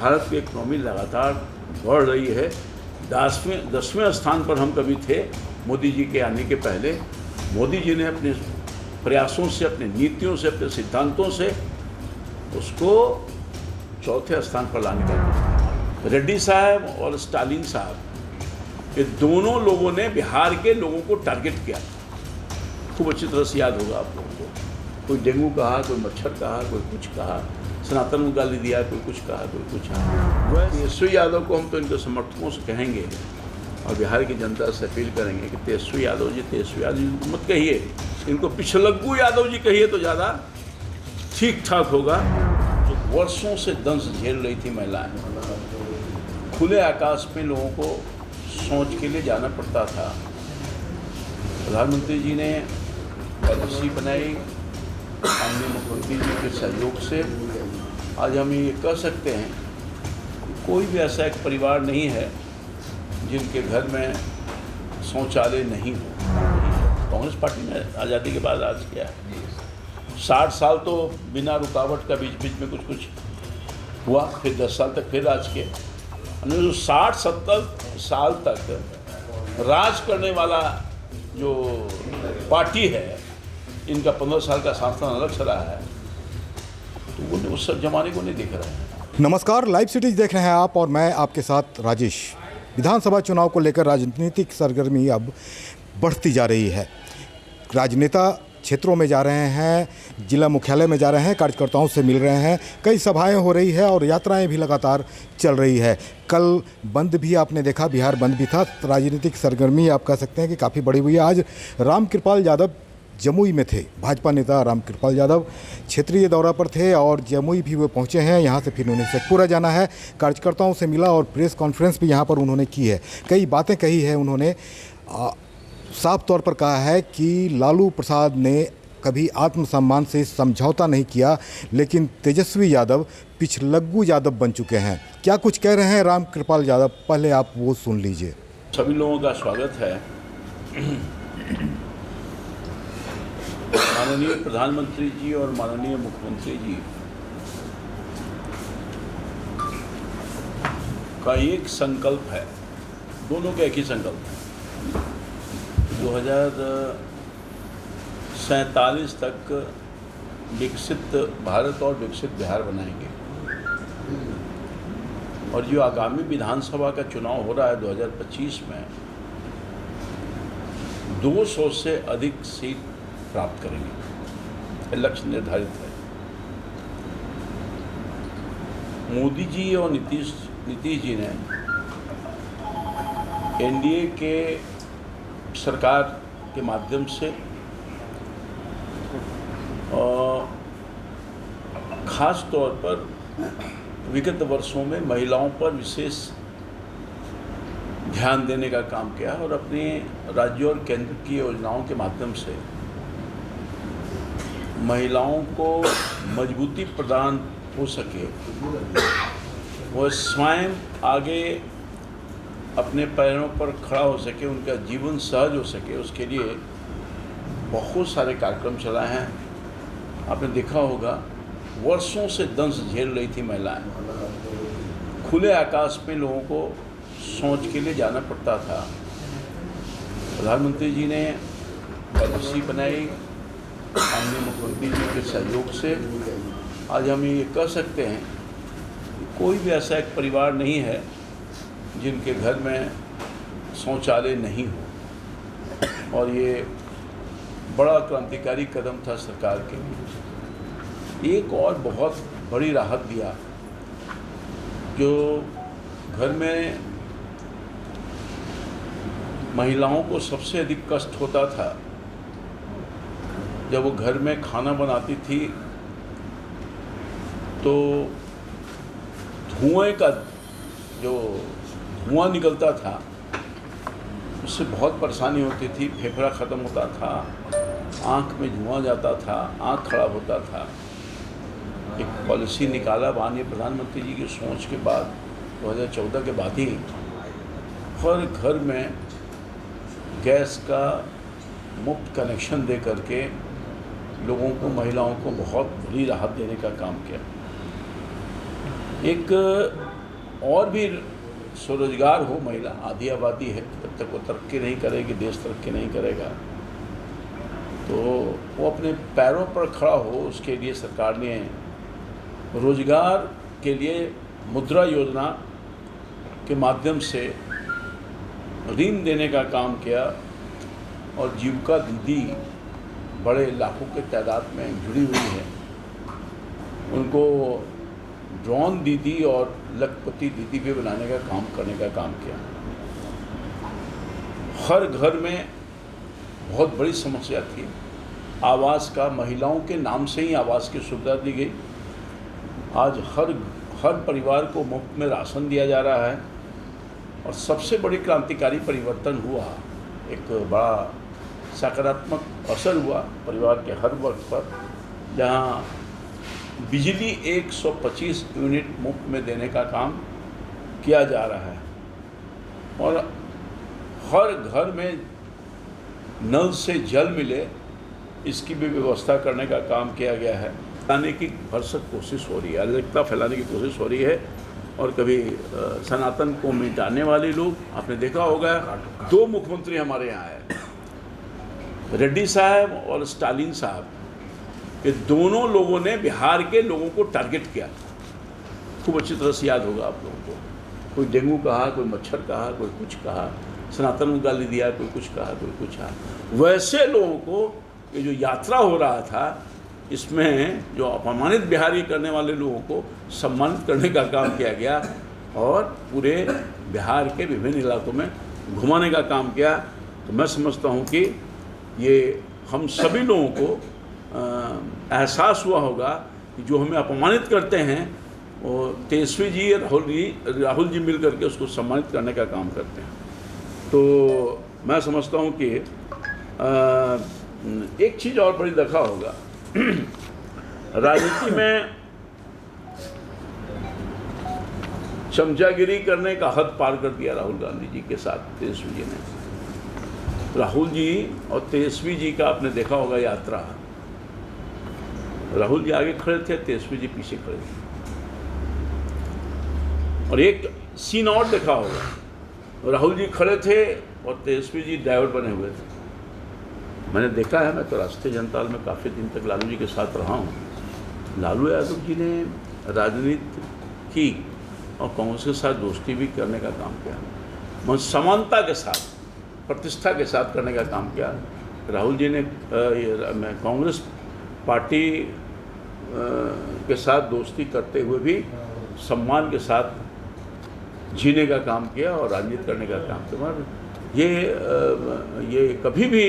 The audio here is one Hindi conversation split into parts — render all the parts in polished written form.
भारत की इकोनॉमी लगातार बढ़ रही है। 10वें स्थान पर हम कभी थे मोदी जी के आने के पहले। मोदी जी ने अपने प्रयासों से, अपने नीतियों से, अपने सिद्धांतों से उसको चौथे स्थान पर लाने का काम। रेड्डी साहब और स्टालिन साहब, ये दोनों लोगों ने बिहार के लोगों को टारगेट किया। खूब अच्छी तरह से याद होगा आप लोगों को। कोई डेंगू कहा, कोई मच्छर कहा, कोई कुछ कहा, सनातन को गाली दिया, कोई कुछ कहा, कोई कुछ कहा। तेजस्वी यादव को हम तो इनके समर्थकों से कहेंगे और बिहार की जनता से अपील करेंगे कि तेजस्वी यादव जी मत कहिए, इनको पिछलग्गू यादव जी कहिए तो ज़्यादा ठीक ठाक होगा। जो वर्षों से दंश झेल रही थी महिलाएं, खुले आकाश में लोगों को सोच के लिए जाना पड़ता था। प्रधानमंत्री जी ने पॉलिसी बनाई, माननीय मुख्यमंत्री जी के सहयोग से आज हम ये कह सकते हैं कि कोई भी ऐसा एक परिवार नहीं है जिनके घर में शौचालय नहीं हो। कांग्रेस पार्टी ने आज़ादी के बाद राज किया है। 60 साल तो बिना रुकावट का बीच बीच में कुछ हुआ, फिर 10 साल तक फिर राज किया। जो 60-70 साल तक राज करने वाला जो पार्टी है, इनका 15 साल का शासन अलग चला है, तो वो उस जमाने को नहीं दिख रहा है। नमस्कार, लाइव सिटीज देख रहे हैं आप और मैं आपके साथ राजेश। विधानसभा चुनाव को लेकर राजनीतिक सरगर्मी अब बढ़ती जा रही है। राजनेता क्षेत्रों में जा रहे हैं, जिला मुख्यालय में जा रहे हैं, कार्यकर्ताओं से मिल रहे हैं, कई सभाएं हो रही है और यात्राएं भी लगातार चल रही है। कल बंद भी आपने देखा, बिहार बंद भी था। राजनीतिक सरगर्मी आप कह सकते हैं कि काफ़ी बड़ी हुई है। आज रामकृपाल यादव जमुई में थे। भाजपा नेता रामकृपाल यादव क्षेत्रीय दौरा पर थे और जमुई भी वो पहुंचे हैं। यहाँ से फिर उन्हें शेखपुरा जाना है। कार्यकर्ताओं से मिला और प्रेस कॉन्फ्रेंस भी यहाँ पर उन्होंने की है। कई बातें कही है उन्होंने। साफ तौर पर कहा है कि लालू प्रसाद ने कभी आत्मसम्मान से समझौता नहीं किया, लेकिन तेजस्वी यादव पिछलग्गू यादव बन चुके हैं। क्या कुछ कह रहे हैं रामकृपाल यादव, पहले आप वो सुन लीजिए। सभी लोगों का स्वागत है। माननीय प्रधानमंत्री जी और माननीय मुख्यमंत्री जी का एक संकल्प है, दोनों का एक ही संकल्प है। 2047 तक विकसित भारत और विकसित बिहार बनाएंगे। और जो आगामी विधानसभा का चुनाव हो रहा है 2025 में 200 से अधिक सीट प्राप्त करेंगे, लक्ष्य निर्धारित है। मोदी जी और नीतीश जी ने एनडीए के सरकार के माध्यम से खास तौर पर विगत वर्षों में महिलाओं पर विशेष ध्यान देने का काम किया और अपने राज्यों और केंद्र की योजनाओं के माध्यम से महिलाओं को मजबूती प्रदान हो सके, वह स्वयं आगे अपने पैरों पर खड़ा हो सके, उनका जीवन सहज हो सके, उसके लिए बहुत सारे कार्यक्रम चलाए हैं। आपने देखा होगा, वर्षों से दंश झेल रही थी महिलाएं। खुले आकाश में लोगों को सोच के लिए जाना पड़ता था। प्रधानमंत्री जी ने पॉलिसी बनाई, माननीय मुख्यमंत्री जी के सहयोग से आज हम ये कह सकते हैं कि कोई भी ऐसा एक परिवार नहीं है जिनके घर में शौचालय नहीं हो। और ये बड़ा क्रांतिकारी कदम था सरकार के लिए। एक और बहुत बड़ी राहत दिया, जो घर में महिलाओं को सबसे अधिक कष्ट होता था जब वो घर में खाना बनाती थी तो धुआं निकलता था, उससे बहुत परेशानी होती थी। फेफड़ा ख़त्म होता था, आँख में धुआं जाता था, आँख खराब होता था। एक पॉलिसी निकाला माननीय प्रधानमंत्री जी की सोच के बाद, 2014 के बाद ही हर घर में गैस का मुफ्त कनेक्शन दे करके लोगों को, महिलाओं को बहुत बड़ी राहत देने का काम किया। एक और भी स्वरोजगार हो, महिला आधी आबादी है, जब तक वो तरक्की नहीं करेगी, देश तरक्की नहीं करेगा, तो वो अपने पैरों पर खड़ा हो, उसके लिए सरकार ने रोजगार के लिए मुद्रा योजना के माध्यम से ऋण देने का काम किया और जीविका दीदी बड़े लाखों के तादाद में जुड़ी हुई है, उनको ड्रोन दीदी और लखपति दीदी भी बनाने का काम करने का काम किया। हर घर में बहुत बड़ी समस्या थी आवास का, महिलाओं के नाम से ही आवास की सुविधा दी गई। आज हर परिवार को मुफ्त में राशन दिया जा रहा है और सबसे बड़ी क्रांतिकारी परिवर्तन हुआ, एक बड़ा सकारात्मक असर हुआ परिवार के हर वर्ग पर, जहां बिजली 125 यूनिट मुफ्त में देने का काम किया जा रहा है और हर घर में नल से जल मिले, इसकी भी व्यवस्था करने का काम किया गया है। फैलाने की भरसक कोशिश हो रही है, अराजकता फैलाने की कोशिश हो रही है और कभी सनातन को मिटाने वाले लोग, आपने देखा होगा 2 मुख्यमंत्री हमारे यहाँ आए, रेड्डी साहब और स्टालिन साहब, ये दोनों लोगों ने बिहार के लोगों को टारगेट किया। खूब अच्छी तरह से याद होगा आप लोगों को, कोई डेंगू कहा, कोई मच्छर कहा, कोई कुछ कहा, सनातन को गाली दिया, कोई कुछ कहा, कोई कुछ कहा। वैसे लोगों को ये जो यात्रा हो रहा था, इसमें जो अपमानित बिहारी करने वाले लोगों को सम्मानित करने का काम किया गया और पूरे बिहार के विभिन्न इलाकों में घुमाने का काम किया। तो मैं समझता हूँ कि ये हम सभी लोगों को एहसास हुआ होगा कि जो हमें अपमानित करते हैं वो तेजस्वी जी और राहुल जी मिल करके उसको सम्मानित करने का काम करते हैं। तो मैं समझता हूँ कि एक चीज़ और बड़ी देखा होगा, राजनीति में चमचागिरी करने का हद पार कर दिया राहुल गांधी जी के साथ तेजस्वी जी ने। राहुल जी और तेजस्वी जी का आपने देखा होगा यात्रा, राहुल जी आगे खड़े थे, तेजस्वी जी पीछे खड़े थे। और एक सीन और देखा होगा, राहुल जी खड़े थे और तेजस्वी जी ड्राइवर बने हुए थे। मैंने देखा है, मैं तो राष्ट्रीय जनता दल में काफ़ी दिन तक लालू जी के साथ रहा हूँ। लालू यादव जी ने राजनीति की और कांग्रेस के साथ दोस्ती भी करने का काम किया, समानता के साथ, प्रतिष्ठा के साथ करने का काम किया। राहुल जी ने कांग्रेस पार्टी के साथ दोस्ती करते हुए भी सम्मान के साथ जीने का काम किया और राजनीति करने का काम किया। मगर ये कभी भी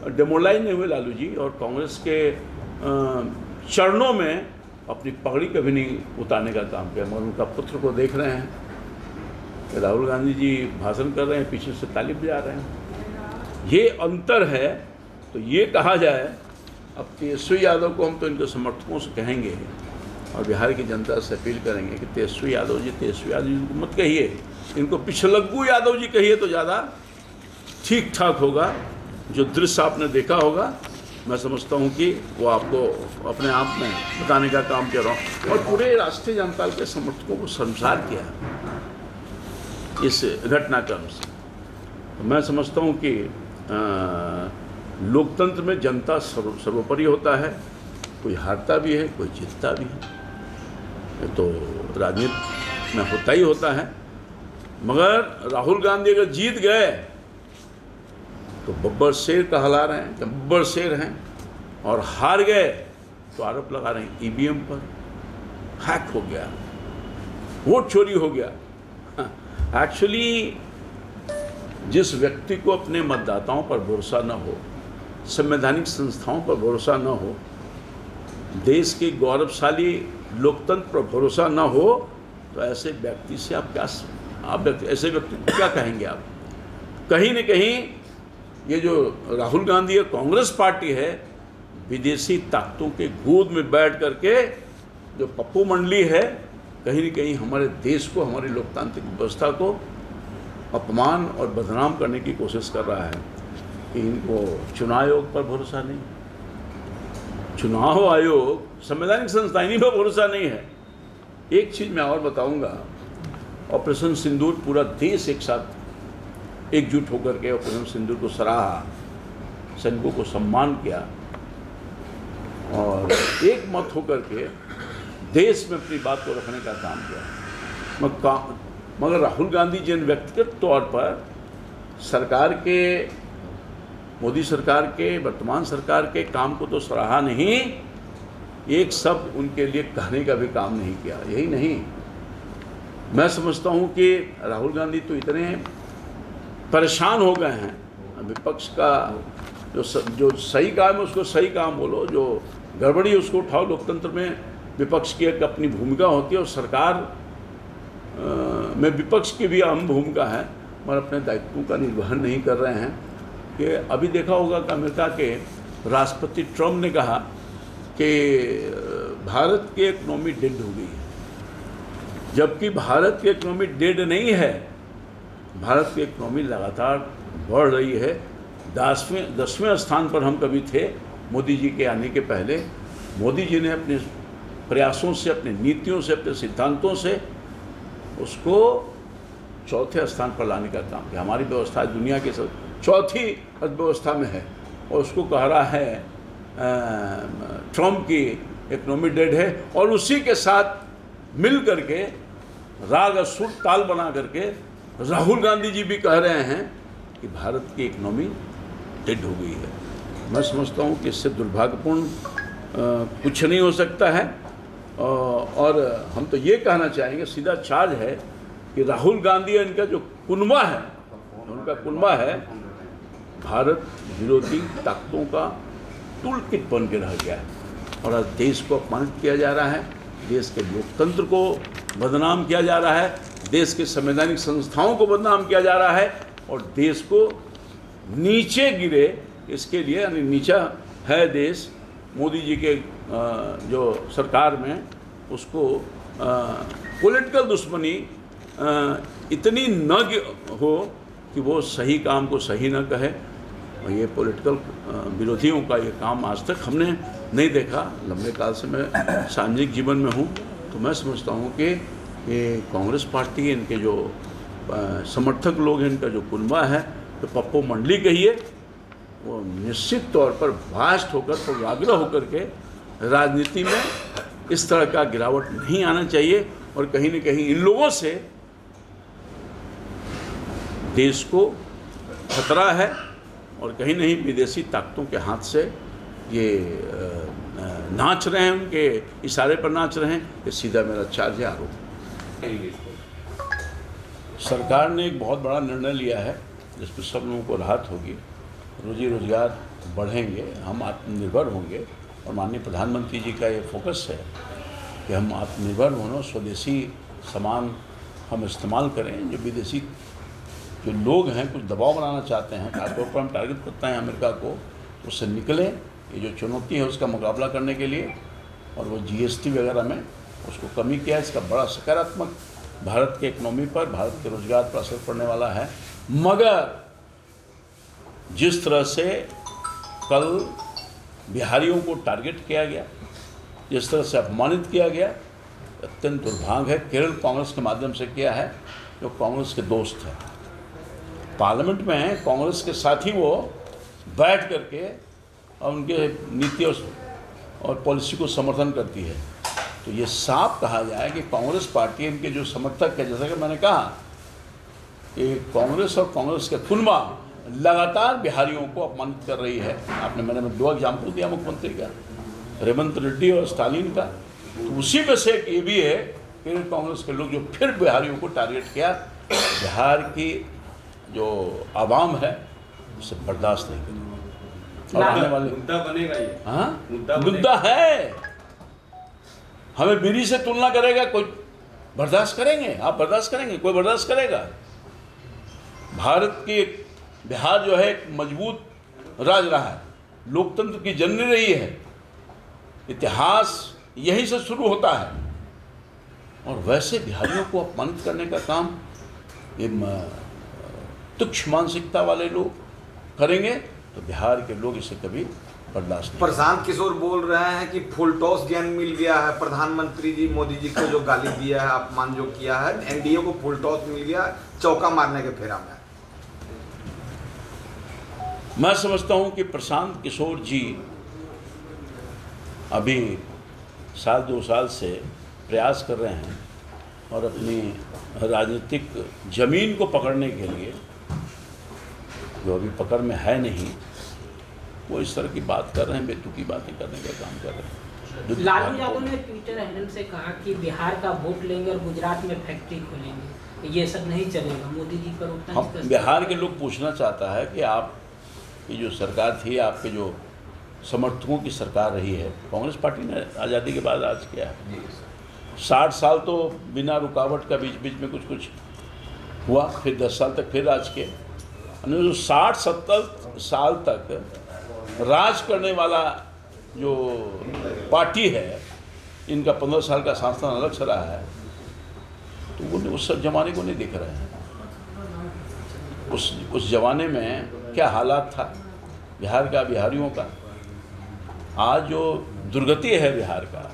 डेमोलाइज नहीं हुए लालू जी और कांग्रेस के चरणों में अपनी पगड़ी कभी नहीं उतारने का काम किया। मगर उनका पुत्र को देख रहे हैं कि राहुल गांधी जी भाषण कर रहे हैं, पीछे से ताली बजा रहे हैं। ये अंतर है। तो ये कहा जाए, अब तेजस्वी यादव को हम तो इनके समर्थकों से कहेंगे और बिहार की जनता से अपील करेंगे कि तेजस्वी यादव जी को मत कहिए, इनको पिछलग्गू यादव जी कहिए तो ज़्यादा ठीक ठाक होगा। जो दृश्य आपने देखा होगा, मैं समझता हूँ कि वो आपको अपने आप में बताने का काम कर रहा हूँ। और पूरे राष्ट्रीय जनता दल के समर्थकों को शर्मसार किया इस घटनाक्रम से। तो मैं समझता हूँ कि लोकतंत्र में जनता सर्वोपरि होता है, कोई हारता भी है, कोई जीतता भी है, तो राजनीति में होता ही होता है। मगर राहुल गांधी अगर जीत गए तो बब्बर शेर कहला रहे हैं, बब्बर शेर हैं, और हार गए तो आरोप लगा रहे हैं ईवीएम पर हैक हो गया, वोट चोरी हो गया। एक्चुअली जिस व्यक्ति को अपने मतदाताओं पर भरोसा न हो, संवैधानिक संस्थाओं पर भरोसा न हो, देश के गौरवशाली लोकतंत्र पर भरोसा न हो, तो ऐसे व्यक्ति से ऐसे व्यक्ति को क्या कहेंगे आप? कहीं न कहीं ये जो राहुल गांधी और कांग्रेस पार्टी है, विदेशी ताकतों के गोद में बैठ करके जो पप्पू मंडली है, कहीं न कहीं हमारे देश को, हमारी लोकतांत्रिक व्यवस्था को अपमान और बदनाम करने की कोशिश कर रहा है। कि इनको चुनाव आयोग पर भरोसा नहीं, चुनाव आयोग, संवैधानिक संस्था, इन्हीं पर भरोसा नहीं है। एक चीज़ मैं और बताऊंगा, ऑपरेशन सिंदूर पूरा देश एक साथ एकजुट होकर के ऑपरेशन सिंदूर को सराहा, सैनिकों को सम्मान किया और एक मत होकर के देश में अपनी बात को रखने का काम किया। मगर राहुल गांधी जी ने व्यक्तिगत तौर पर सरकार के, मोदी सरकार के, वर्तमान सरकार के काम को तो सराहा नहीं, एक शब्द उनके लिए कहने का भी काम नहीं किया। यही नहीं, मैं समझता हूँ कि राहुल गांधी तो इतने परेशान हो गए हैं, विपक्ष का जो सही काम है उसको सही काम बोलो, जो गड़बड़ी है उसको उठाओ। लोकतंत्र में विपक्ष की एक अपनी भूमिका होती है और सरकार में विपक्ष की भी अहम भूमिका है, मगर अपने दायित्वों का निर्वहन नहीं कर रहे हैं। कि अभी देखा होगा कि अमेरिका के राष्ट्रपति ट्रम्प ने कहा कि भारत की इकोनॉमी डेड हो गई है, जबकि भारत की इकोनॉमी डेड नहीं है। भारत की इकोनॉमी लगातार बढ़ रही है। 10वें स्थान पर हम कभी थे मोदी जी के आने के पहले। मोदी जी ने अपने प्रयासों से, अपनी नीतियों से, अपने सिद्धांतों से उसको चौथे स्थान पर लाने का काम किया। हमारी व्यवस्था दुनिया के चौथी अर्थव्यवस्था में है और उसको कह रहा है ट्रम्प की इकोनॉमी डेड है, और उसी के साथ मिल करके राग सुर ताल बना करके राहुल गांधी जी भी कह रहे हैं कि भारत की इकोनॉमी डेड हो गई है। मैं समझता हूँ कि इससे दुर्भाग्यपूर्ण कुछ नहीं हो सकता है। और हम तो ये कहना चाहेंगे, सीधा चार्ज है कि राहुल गांधी इनका जो कुनबा है, उनका कुनबा है भारत विरोधी ताकतों का टूल किट बन के रह गया है और आज देश को अपमानित किया जा रहा है, देश के लोकतंत्र को बदनाम किया जा रहा है, देश के संवैधानिक संस्थाओं को बदनाम किया जा रहा है और देश को नीचे गिरे इसके लिए, यानी नीचा है देश मोदी जी के जो सरकार में, उसको पॉलिटिकल दुश्मनी इतनी न हो कि वो सही काम को सही न कहे। और ये पॉलिटिकल विरोधियों का ये काम आज तक हमने नहीं देखा। लंबे काल से मैं सामाजिक जीवन में हूँ, तो मैं समझता हूँ कि ये कांग्रेस पार्टी, इनके जो समर्थक लोग हैं, इनका जो कुनबा है, तो पप्पू मंडली कहिए, वो निश्चित तौर पर वास्ट होकर, पर्याग्रह होकर के राजनीति में इस तरह का गिरावट नहीं आना चाहिए। और कहीं न कहीं इन लोगों से देश को खतरा है और कहीं नहीं विदेशी ताकतों के हाथ से ये नाच रहे हैं, उनके इशारे पर नाच रहे हैं। ये सीधा मेरा चार्ज है, आरोप। सरकार ने एक बहुत बड़ा निर्णय लिया है जिसमें सब लोगों को राहत होगी, रोजी रोजगार बढ़ेंगे, हम आत्मनिर्भर होंगे। और माननीय प्रधानमंत्री जी का ये फोकस है कि हम आत्मनिर्भर होना, स्वदेशी सामान हम इस्तेमाल करें। जो विदेशी जो लोग हैं कुछ दबाव बनाना चाहते हैं, खासतौर पर हम टारगेट करते हैं अमेरिका को, उससे निकलें। ये जो चुनौती है उसका मुकाबला करने के लिए, और वो जीएसटी वगैरह में उसको कमी किया, इसका बड़ा सकारात्मक भारत के इकोनॉमी पर, भारत के रोजगार पर असर पड़ने वाला है। मगर जिस तरह से कल बिहारियों को टारगेट किया गया, जिस तरह से अपमानित किया गया, अत्यंत दुर्भाग्य है। केरल कांग्रेस के माध्यम से किया है, जो कांग्रेस के दोस्त हैं। पार्लियामेंट में कांग्रेस के साथ ही वो बैठ करके और उनके नीति और पॉलिसी को समर्थन करती है। तो ये साफ कहा जाए कि कांग्रेस पार्टी, इनके जो समर्थक है, जैसा कि मैंने कहा कि कांग्रेस और कांग्रेस के कुनबा लगातार बिहारियों को अपमानित कर रही है। मैंने 2 एग्जाम्पल दिया मुख्यमंत्री का, रेवंत रेड्डी और स्टालिन का। तो उसी में से एक ये भी है कि कांग्रेस के लोग जो फिर बिहारियों को टारगेट किया, बिहार की जो आवाम है उसे बर्दाश्त नहीं करेगी। और आने वाले मुद्दा बनेगा ये, हाँ मुद्दा है। हमें बीड़ी से तुलना करेगा कोई, बर्दाश्त करेंगे? आप बर्दाश्त करेंगे? कोई बर्दाश्त करेगा? भारत की बिहार जो है एक मजबूत राज्य रहा है, लोकतंत्र की जननी रही है, इतिहास यहीं से शुरू होता है। और वैसे बिहारियों को अपमानित करने का काम ये तुच्छ मानसिकता वाले लोग करेंगे तो बिहार के लोग इसे कभी बर्दाश्त नहीं। प्रशांत किशोर बोल रहे हैं कि फुलटॉस गेम मिल गया है, प्रधानमंत्री जी मोदी जी को जो गाली दिया है, अपमान जो किया है, एनडीए को फुलटॉस मिल गया, चौका मारने के फेरा में। मैं समझता हूं कि प्रशांत किशोर जी अभी 1-2 साल से प्रयास कर रहे हैं और अपनी राजनीतिक जमीन को पकड़ने के लिए, जो अभी पकड़ में है नहीं, वो इस तरह की बात कर रहे हैं, बेतुकी बातें करने का काम कर रहे हैं। लालू यादव ने ट्विटर हैंडल से कहा कि बिहार का वोट लेंगे और गुजरात में फैक्ट्री खोलेंगे, ये सब नहीं चलेगा। मोदी जी पर उतना हम बिहार के लोग पूछना चाहता है कि आप की जो सरकार थी, आपके जो समर्थकों की सरकार रही है, कांग्रेस पार्टी ने आज़ादी के बाद राज किया है। 60 साल तो बिना रुकावट का बीच बीच में कुछ कुछ हुआ, फिर 10 साल तक फिर राज किया। जो 60-70 साल तक राज करने वाला जो पार्टी है, इनका 15 साल का शासन अलग से रहा है, तो वो उस जमाने को नहीं दिख रहे हैं। उस जमाने में क्या हालात था बिहार का, बिहारियों का। आज जो दुर्गति है बिहार का,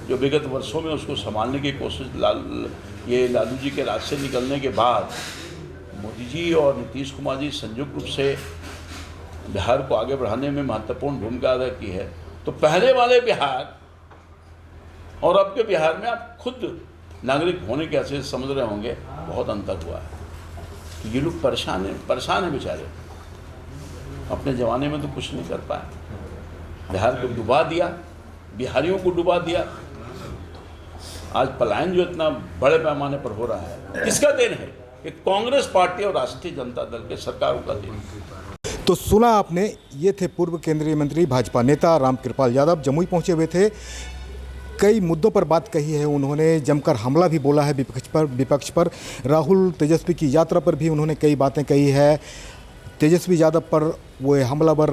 जो विगत वर्षों में उसको संभालने की कोशिश लालू जी के राज से निकलने के बाद मोदी जी और नीतीश कुमार जी संयुक्त रूप से बिहार को आगे बढ़ाने में महत्वपूर्ण भूमिका अदा की है। तो पहले वाले बिहार और अब के बिहार में आप खुद नागरिक होने के ऐसे समझ रहे होंगे, बहुत अंतर हुआ है। ये लोग परेशान हैं बेचारे। अपने ज़माने में तो कुछ नहीं कर पाए, बिहार को डुबा दिया, बिहारियों को डुबा दिया। आज पलायन जो इतना बड़े पैमाने पर हो रहा है, किसका देन है? कि कांग्रेस पार्टी और राष्ट्रीय जनता दल के सरकारों का देन। तो सुना आपने, ये थे पूर्व केंद्रीय मंत्री भाजपा नेता रामकृपाल यादव। जमुई पहुंचे हुए थे, कई मुद्दों पर बात कही है उन्होंने, जमकर हमला भी बोला है विपक्ष पर। राहुल तेजस्वी की यात्रा पर भी उन्होंने कई बातें कही है। तेजस्वी यादव पर वो हमलावर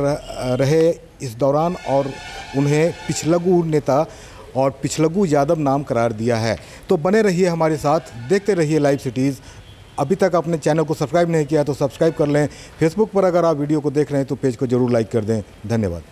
रहे इस दौरान और उन्हें पिछलगू नेता और पिछलगू यादव नाम करार दिया है। तो बने रहिए हमारे साथ, देखते रहिए लाइव सिटीज़। अभी तक अपने चैनल को सब्सक्राइब नहीं किया तो सब्सक्राइब कर लें। फेसबुक पर अगर आप वीडियो को देख रहे हैं तो पेज को ज़रूर लाइक कर दें। धन्यवाद।